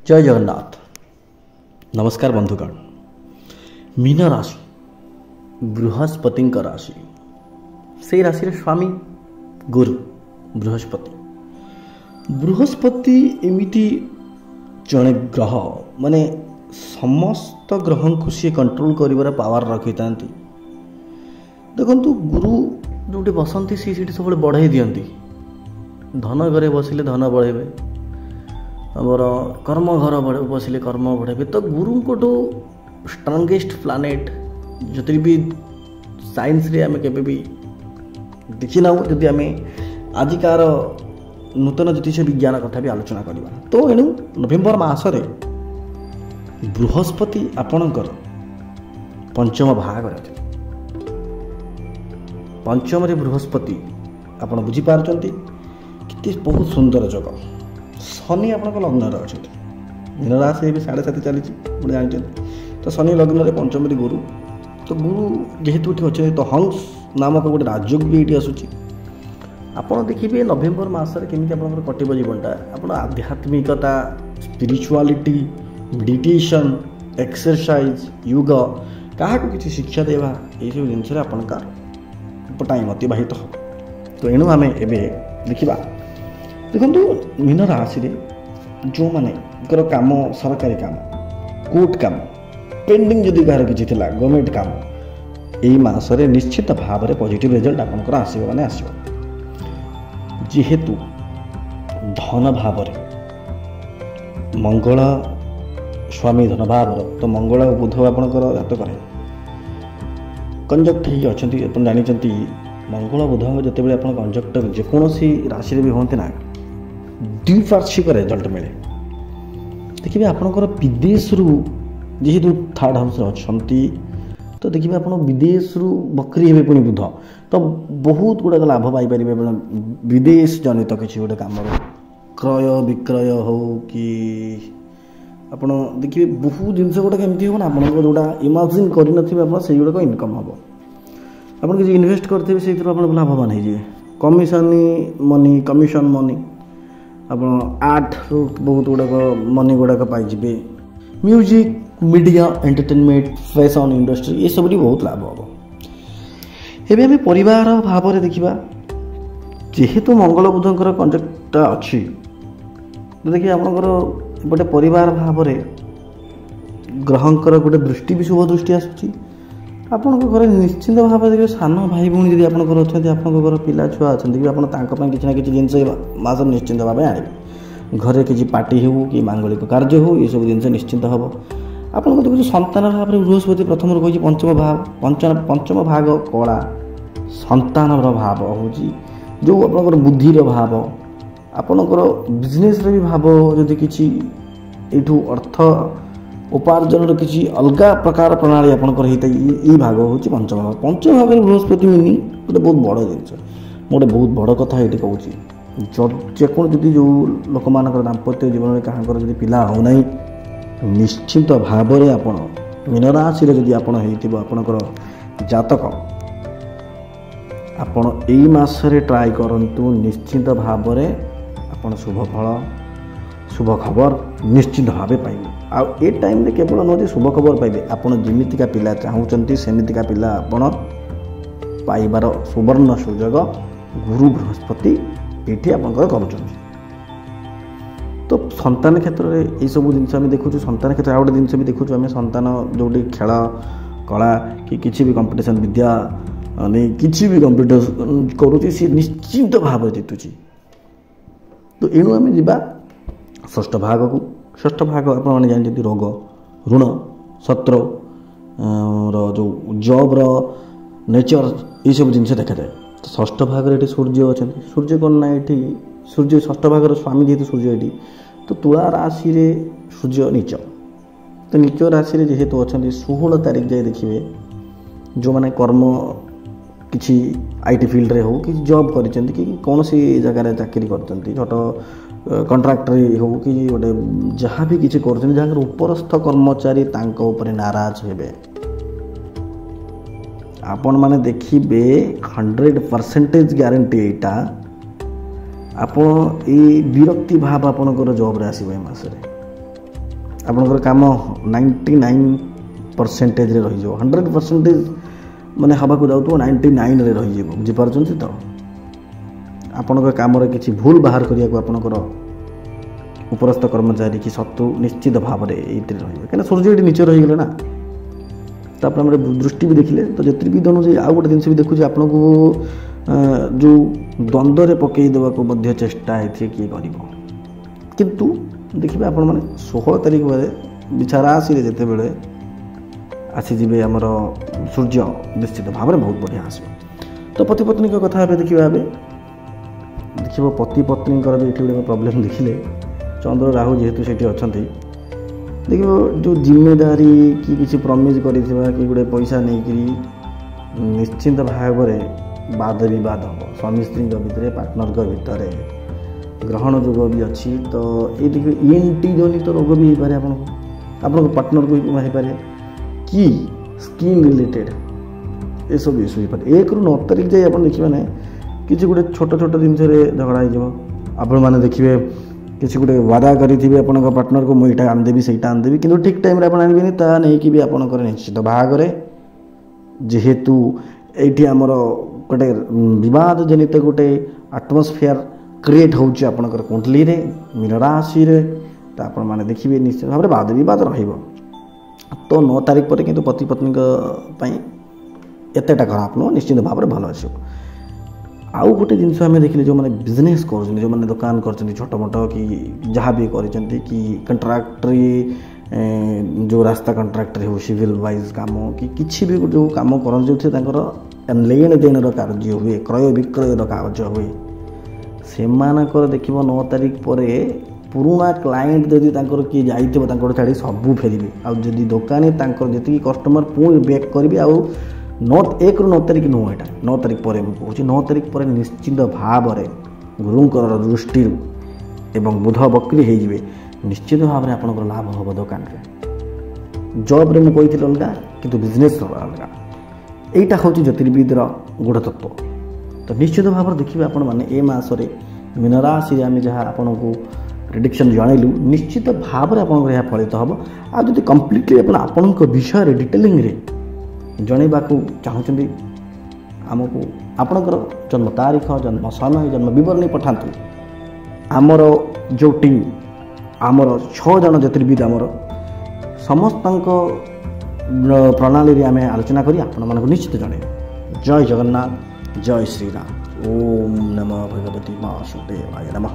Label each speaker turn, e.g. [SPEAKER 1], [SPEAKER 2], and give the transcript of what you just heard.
[SPEAKER 1] जय जगन्नाथ। नमस्कार बंधुगण। मीन राशि बृहस्पति राशि से राशि स्वामी गुरु बृहस्पति एमिति जड़े ग्रह माने समस्त ग्रह को सी कंट्रोल कर पावर रखी था। देखु गुरु जो बसती सी सब बढ़ाई दिखती धन घरे बसिले धन बढ़े आमर कर्म घर बसिले कर्म बढ़े। तो गुरु को स्ट्रंगेस्ट प्लानेट जो भी साइंस रे आम के देखी ना जदि आम आजिकार नूतन ज्योतिष विज्ञान कथा भी आलोचना करवा। तो एणु नवेम्बर मासरे बृहस्पति आपणकर पंचम भाग पंचम रे बृहस्पति आपण बुझीपारचंती कि बहुत सुंदर जगह। शनि आपन लग्न अच्छा मीन राशि भी 7.5 चली जानते। तो शनि लग्न में पंचम गुरु। तो गुरु जेहेतु अच्छे तो हंस नामक गोटे राजयोग भी ये आसूँ। आपड़ देखिए नवेम्बर मसरे केमी आप कटो जीवनटा आप आध्यात्मिकता स्पिरिचुआलिटी मेडिटेशन एक्सरसाइज योग क्या किसी शिक्षा देवा ये सब जिनस आप टाइम अतिबाहित हो। तो एणु आम एवं देखा देखु मीन राशि जो मैंने काम सरकारी काम कोर्ट काम पेंडिंग जदि कहार किसी गवर्नमेंट काम यही मसरे निश्चित भाव में पॉजिटिव रिजल्ट आपंकर आसो माने आसो। जेहेतु धन भाव मंगल स्वामी धन भाव तो मंगल बुध आपंकर जातक कंजक्ट ही अच्छा जानते मंगल बुध जिते आप कंजक्ट जेकोसी राशि भी होते ना द्विपार्श्विक रिजल्ट मिले। देखिए आपंकर विदेश जेहेतु थर्ड हाउस अच्छा तो देखिए आप विदेश बकरी हे पुणी बुध तो बहुत गुड़ाक लाभ पाइपर विदेश जनित किसी गोटे कम क्रय विक्रय हो कि आप देखिए बहुत जिन गुड़ा एमती हो ना आप जोड़ा इमाजिन कर इनकम हम आप किसी इन्वेस्ट करेंगे से लाभवान हो कमिशन मनी कमिशन मनी आप आर्ट बहुत गुड़ाक मनी गुड़ाक पाइबे music media entertainment fashion industry ये सब बहुत लाभ हम। एवं आम परिवार भाव में देखा जेहेतु मंगल बुधंकर कंजक्ट अच्छी तो देखिए आपंकर गोटे परिवार भाव में ग्रहंकर गोटे दृष्टि भी शुभ दृष्टि आसूँ। आपण घर निश्चिंत भाव देखिए सान भाई भूणी जब आप अच्छा घर पिला छुआ अच्छा किसी ना किसी जिनस मास निश्चिंत भाव आने घरे किसी पार्टी हो कि मांगलिक कार्य हो ये सब जिन निश्चिंत हम। आपको देखिए संतान भाव में बृहस्पति प्रथम कही पंचम भाग कला संतान भाव हूँ जो आप बुद्धिर भाव आपणकर बिजनेस भी भाव जदि किसी यू अर्थ उपार्जन किसी अलग प्रकार प्रणाली आपंकर होता है भाग हूँ पंचम भाग। पंचम भाग में बृहस्पति मिनी गोटे बहुत बड़ जिन गोटे बहुत बड़ कथा ये कहूँ जेको जदि जो लोक मान दाम्पत्य जीवन में क्या जब पिला होना निश्चित भाव में आप मीन राशि जदि आपणकर जातक आपण यही मसरे ट्राए करूँ निश्चित भाव में आप शुभ फल शुभ खबर निश्चित भाव पाइबे। आ टाइम रे केवल नुह शुभ खबर पाइबे आपन जमितिका पिला चाहूचंती सेमितिका पिला आपण पाइबार सुवर्ण सुजोग गुरु बृहस्पति ये आपंकर करुँच। तो संतान क्षेत्र में ये सब जिन देखु संतान क्षेत्र गोटे जिन भी देखु आम संतान जो खेल कला कि किसी भी कंपटीशन विद्या नहीं किसी भी कंपटीशन करुँच सी निश्चिंत भाव जीतुची। तो एणु आम जा षष्ठ भाग को षष्ठ भाग आप जानते रोग ऋण सत्र जो जॉब नेचर ये सब जिन देखा जाए। तो षष्ठ भाग में सूर्य अच्छा सूर्य कौन ना ये सूर्य षष्ठ भाग स्वामी जेहतु सूर्य ये तो तुला राशि रे सूर्य नीच तो नीच राशि जेहेतु अच्छा 16 तारीख जाए देखिए जो मैंने कर्म किसी आईटी फील्ड रे हो कि जॉब कर कौन सी जगह चाकरी कर छोट कंट्राक्टर हो कि गोटे जहाँ भी किसी कर उपरस्थ कर्मचारी नाराज हे आपण माने देखिए 100% ग्यारंटी यहाँ आप विरक्ति भाव आपणकर जॉब रे आसो मसरे ଆପଣଙ୍କର କାମ 99% ରହିଯିବ। 100% ମାନେ ହେବାକୁ ଯାଉଥିବ 99ରେ ରହିଯିବ। ବୁଝିପାରୁଛନ୍ତି ତ? ଆପଣଙ୍କ କାମରେ କିଛି ଭୁଲ ବାହାର କରିବାକୁ ଆପଣଙ୍କର ଉପରସ୍ଥ କର୍ମଚାରୀ କି ଶତ୍ରୁ ନିଶ୍ଚିତ ଭାବରେ ଏଇଥିରେ ରହିବେ, କାହିଁକିନା ସୂର୍ଯ୍ୟ ଏଠି ନିଚେ ରହିଗଲେ ନା। ତାପରେ ଆମର ଦୃଷ୍ଟି ବି ଦେଖିଲେ ତ ଜ୍ୟୋତିର୍ବିଦ ଅନୁଯାୟୀ ଆଉ ଗୋଟେ ଜିନିଷ ବି ଦେଖୁଛି, ଆପଣଙ୍କୁ ଯେଉଁ ଦ୍ୱନ୍ଦ୍ୱରେ ପକାଇ ଦେବାକୁ ମଧ୍ୟ ଚେଷ୍ଟା ଏଥିରେ କିଏ କରିବ। କିନ୍ତୁ ଦେଖିବେ ଆପଣମାନେ 16 ତାରିଖ ପରେ ବିଛା ରାଶିରେ ଯେତେବେଳେ ଆସିଯିବେ ଆମର ସୂର୍ଯ୍ୟ, ନିଶ୍ଚିତ ଭାବରେ ବହୁତ ବଢ଼ିଆ ଆସିବ। ତ ପତି ପତ୍ନୀଙ୍କ କଥା ଏବେ ଦେଖିବା, ଦେଖିବ ପତି ପତ୍ନୀଙ୍କର ବି ଏଠି ଗୋଟେ ପ୍ରୋବ୍ଲେମ୍ ଦେଖିଲେ, ଚନ୍ଦ୍ର ରାହୁ ଯେହେତୁ ସେଠି ଅଛନ୍ତି, ଦେଖିବ ଯେଉଁ ଜିମ୍ମେଦାରୀ କି କିଛି ପ୍ରମିସ୍ କରିଥିବା କି ଗୋଟେ ପଇସା ନେଇକରି ନିଶ୍ଚିନ୍ତ ଭାବରେ ବାଦ ବିବାଦ ହେବ ସ୍ୱାମୀ ସ୍ତ୍ରୀଙ୍କ ଭିତରେ, ପାର୍ଟନରଙ୍କ ଭିତରେ। ଗ୍ରହଣ ଯୋଗ ବି ଅଛି, ତ ଏଇ ଦେଖିବେ ENT ଜନିତ ରୋଗ ବି ହେଇପାରେ ଆପଣଙ୍କ ପାର୍ଟନରକୁ ହେଇପାରେ, କି ସ୍କିନ୍ ରିଲେଟେଡ୍ ଏସବୁ ଇସ୍ୟୁ ହେଇପାରେ। 1ରୁ 9 ତାରିଖ ଯାଇ ଆପଣ ଦେଖିବେ ନାହିଁ କିଛି ଗୋଟେ ଛୋଟ ଛୋଟ ଜିନିଷରେ ଝଗଡ଼ା ହେଇଯିବ। ଆପଣମାନେ ଦେଖିବେ କିଛି ଗୋଟେ ୱାଦା କରିଥିବେ ଆପଣଙ୍କ ପାର୍ଟନରକୁ, ମୁଁ ଏଇଟା ଆଣିଦେବି ସେଇଟା ଆଣିଦେବି, କିନ୍ତୁ ଠିକ୍ ଟାଇମ୍ରେ ଆପଣ ଆଣିବେନି, ତାହା ନେଇକି ବି ଆପଣଙ୍କର ନିଶ୍ଚିତ ବାହାଘରେ, ଯେହେତୁ ଏଇଠି ଆମର ଗୋଟେ ବିବାଦ ଜନିତ ଗୋଟେ ଆଟମସ୍ଫିୟର କ୍ରିଏଟ୍ ହେଉଛି ଆପଣଙ୍କର କୁଣ୍ଡଲିରେ, ମୀନ ରାଶିରେ, ତ ଆପଣମାନେ ଦେଖିବେ ନିଶ୍ଚିତ ଭାବରେ ବାଦ ବିବାଦ ରହିବ। ତ 9 ତାରିଖ ପରେ କିନ୍ତୁ ପତି ପତ୍ନୀଙ୍କ ପାଇଁ ଏତେଟା ଖରାପ ନୁହଁ, ନିଶ୍ଚିତ ଭାବରେ ଭଲ ଆସିବ। ଆଉ ଗୋଟେ ଜିନିଷ ଆମେ ଦେଖିଲେ, ଯେଉଁମାନେ ବିଜନେସ୍ କରୁଛନ୍ତି, ଯେଉଁମାନେ ଦୋକାନ କରିଛନ୍ତି ଛୋଟ ମୋଟ କି ଯାହା ବି କରିଛନ୍ତି, କି କଣ୍ଟ୍ରାକ୍ଟରି ଯେଉଁ ରାସ୍ତା କଣ୍ଟ୍ରାକ୍ଟର ହେଉ, ସିଭିଲ୍ ୱାଇଜ୍ କାମ କି କିଛି ବି ଯେଉଁ କାମ କରନ୍ତି, ଯେଉଁଥିରେ ତାଙ୍କର ଲେଣ ଦେଣର କାର୍ଯ୍ୟ ହୁଏ, କ୍ରୟ ବିକ୍ରୟର କାର୍ଯ୍ୟ ହୁଏ, ସେମାନଙ୍କର ଦେଖିବ 9 ତାରିଖ ପରେ ପୁରୁଣା କ୍ଲାଏଣ୍ଟ ଯଦି ତାଙ୍କର କିଏ ଯାଇଥିବ ତାଙ୍କର ଛାଡ଼ି ସବୁ ଫେରିବେ। ଆଉ ଯଦି ଦୋକାନୀ ତାଙ୍କର ଯେତିକି କଷ୍ଟମର ପୁଣି ବ୍ୟାକ୍ କରିବେ। ଆଉ 1ରୁ 9 ତାରିଖ ନୁହଁ, ଏଇଟା 9 ତାରିଖ ପରେ ମୁଁ କହୁଛି। 9 ତାରିଖ ପରେ ନିଶ୍ଚିତ ଭାବରେ ଗୁରୁଙ୍କର ଦୃଷ୍ଟିରୁ ଏବଂ ବୁଧ ବକ୍ରି ହେଇଯିବେ, ନିଶ୍ଚିତ ଭାବରେ ଆପଣଙ୍କର ଲାଭ ହେବ ଦୋକାନରେ। ଜବ୍ରେ ମୁଁ କହିଥିଲି ଅଲଗା, କିନ୍ତୁ ବିଜନେସ୍ ଅଲଗା। ଏଇଟା ହେଉଛି ଜ୍ୟୋତିର୍ବିଦର ଗୂଢ଼ ତତ୍ତ୍ୱ। ତ ନିଶ୍ଚିତ ଭାବରେ ଦେଖିବେ ଆପଣମାନେ ଏ ମାସରେ ମୀନ ରାଶିରେ ଆମେ ଯାହା ଆପଣଙ୍କୁ ପ୍ରେଡିକ୍ସନ୍ ଜଣାଇଲୁ, ନିଶ୍ଚିତ ଭାବରେ ଆପଣଙ୍କର ଏହା ଫଳିତ ହେବ। ଆଉ ଯଦି କମ୍ପ୍ଲିଟଲି ଆପଣଙ୍କ ବିଷୟରେ ଡିଟେଲିଂରେ ଜଣାଇବାକୁ ଚାହୁଁଛନ୍ତି ଆମକୁ, ଆପଣଙ୍କର ଜନ୍ମ ତାରିଖ, ଜନ୍ମ ସମୟ, ଜନ୍ମ ବିବରଣୀ ପଠାନ୍ତୁ। ଆମର ଯେଉଁ ଟିମ୍, ଆମର 6 ଜଣ ଜ୍ୟୋତିର୍ବିଦ, ଆମର ସମସ୍ତଙ୍କ ପ୍ରଣାଳୀରେ ଆମେ ଆଲୋଚନା କରି ଆପଣମାନଙ୍କୁ ନିଶ୍ଚିତ ଜଣାଇବୁ। ଜୟ ଜଗନ୍ନାଥ, ଜୟ ଶ୍ରୀରାମ। ଓମ୍ ନମଃ ଭଗବତେ ବାସୁଦେବାୟ ନମଃ।